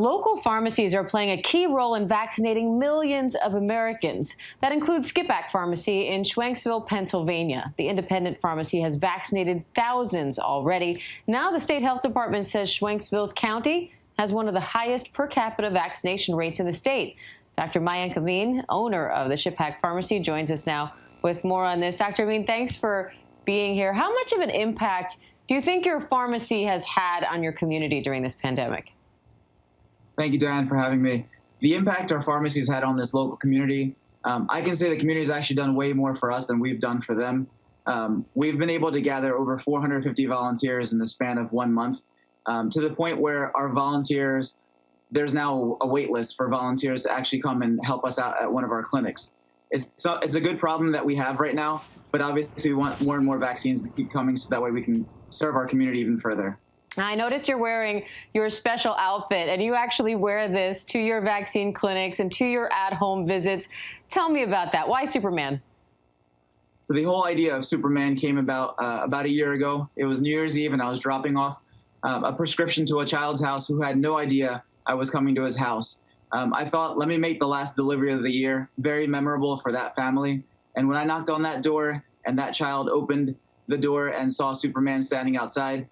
Local pharmacies are playing a key role in vaccinating millions of Americans. That includes Skippack Pharmacy in Schwanksville, Pennsylvania. The independent pharmacy has vaccinated thousands already. Now the state health department says Schwanksville's county has one of the highest per capita vaccination rates in the state. Dr. Mayank Amin, owner of the Skippack Pharmacy, joins us now with more on this. Dr. Amin, thanks for being here. How much of an impact do you think your pharmacy has had on your community during this pandemic? Thank you, Diane, for having me. The impact our pharmacy has had on this local community, I can say the community has actually done way more for us than we've done for them. We've been able to gather over 450 volunteers in the span of 1 month, to the point where our volunteers, there's now a wait list for volunteers to actually come and help us out at one of our clinics. It's a good problem that we have right now, but obviously we want more and more vaccines to keep coming so that way we can serve our community even further. I noticed you're wearing your special outfit, and you actually wear this to your vaccine clinics and to your at-home visits. Tell me about that. Why Superman? So the whole idea of Superman came about a year ago. It was New Year's Eve, and I was dropping off a prescription to a child's house who had no idea I was coming to his house. I thought, let me make the last delivery of the year very memorable for that family. And when I knocked on that door and that child opened the door and saw Superman standing outside,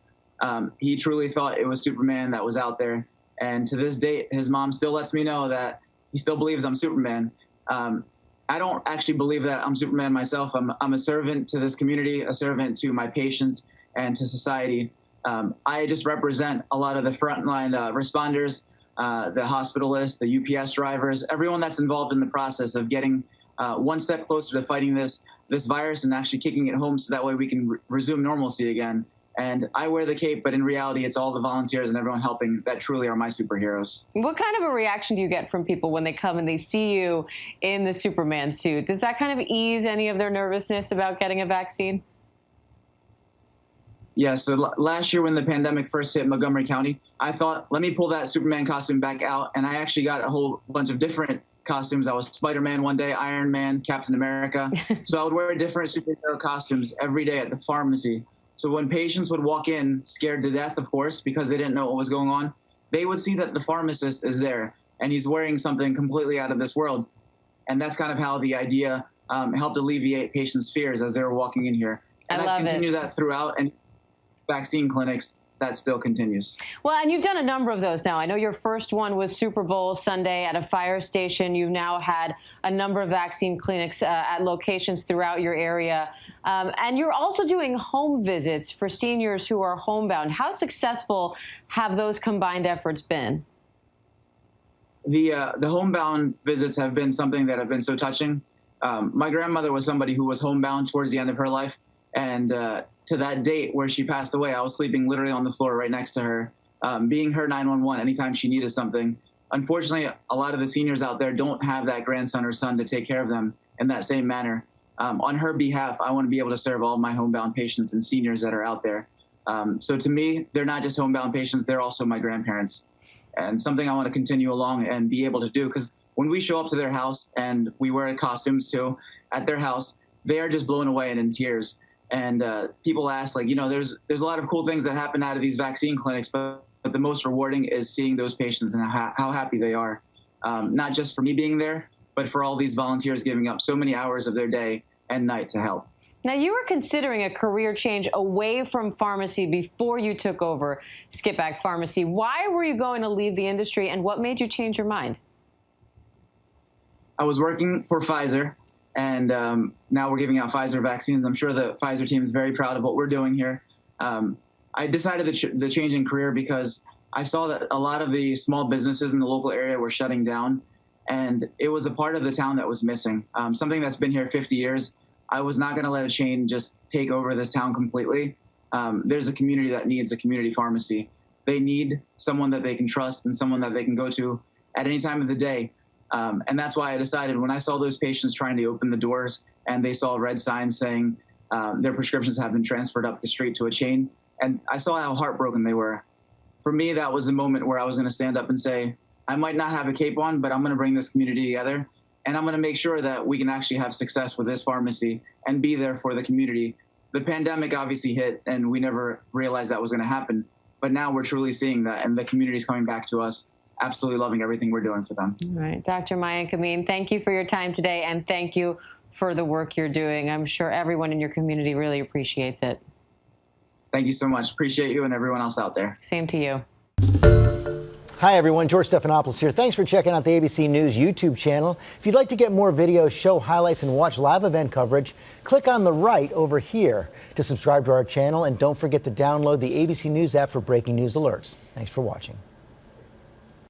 he truly thought it was Superman that was out there. And to this date, his mom still lets me know that he still believes I'm Superman. I don't actually believe that I'm Superman myself. I'm a servant to this community, a servant to my patients and to society. I just represent a lot of the frontline responders, the hospitalists, the UPS drivers, everyone that's involved in the process of getting one step closer to fighting this virus and actually kicking it home so that way we can resume normalcy again. And I wear the cape, but in reality, it's all the volunteers and everyone helping that truly are my superheroes. What kind of a reaction do you get from people when they come and they see you in the Superman suit? Does that kind of ease any of their nervousness about getting a vaccine? Yeah, so last year when the pandemic first hit Montgomery County, I thought, let me pull that Superman costume back out. And I actually got a whole bunch of different costumes. I was Spider-Man one day, Iron Man, Captain America. So I would wear different superhero costumes every day at the pharmacy. So when patients would walk in, scared to death, of course, because they didn't know what was going on, they would see that the pharmacist is there and he's wearing something completely out of this world. And that's kind of how the idea helped alleviate patients' fears as they were walking in here. And I've continued that throughout, and vaccine clinics, that still continues. Well, and you've done a number of those now. I know your first one was Super Bowl Sunday at a fire station. You've now had a number of vaccine clinics at locations throughout your area. And you're also doing home visits for seniors who are homebound. How successful have those combined efforts been? The homebound visits have been something that have been so touching. My grandmother was somebody who was homebound towards the end of her life. And to that date where she passed away, I was sleeping literally on the floor right next to her, being her 911 anytime she needed something. Unfortunately, a lot of the seniors out there don't have that grandson or son to take care of them in that same manner. On her behalf, I want to be able to serve all my homebound patients and seniors that are out there. So to me, they're not just homebound patients, they're also my grandparents. And something I want to continue along and be able to do, because when we show up to their house and we wear costumes too at their house, they are just blown away and in tears. And people ask, like, there's a lot of cool things that happen out of these vaccine clinics, but the most rewarding is seeing those patients and how happy they are, not just for me being there, but for all these volunteers giving up so many hours of their day and night to help. Now, you were considering a career change away from pharmacy before you took over Skippack Pharmacy. Why were you going to leave the industry, and what made you change your mind? I was working for Pfizer. And now we're giving out Pfizer vaccines. I'm sure the Pfizer team is very proud of what we're doing here. I decided the change in career because I saw that a lot of the small businesses in the local area were shutting down, and it was a part of the town that was missing. Something that's been here 50 years. I was not going to let a chain just take over this town completely. There's a community that needs a community pharmacy. They need someone that they can trust and someone that they can go to at any time of the day. And that's why I decided when I saw those patients trying to open the doors and they saw red signs saying their prescriptions have been transferred up the street to a chain, and I saw how heartbroken they were. For me, that was the moment where I was going to stand up and say, I might not have a cape on, but I'm going to bring this community together, and I'm going to make sure that we can actually have success with this pharmacy and be there for the community. The pandemic obviously hit, and we never realized that was going to happen. But now we're truly seeing that, and the community is coming back to us. absolutely loving everything we're doing for them. All right. Dr. Mayank Amin, thank you for your time today, and thank you for the work you're doing. I'm sure everyone in your community really appreciates it. Thank you so much. Appreciate you and everyone else out there. Same to you. Hi, everyone. George Stephanopoulos here. Thanks for checking out the ABC News YouTube channel. If you'd like to get more videos, show highlights, and watch live event coverage, click on the right over here to subscribe to our channel. And don't forget to download the ABC News app for breaking news alerts. Thanks for watching.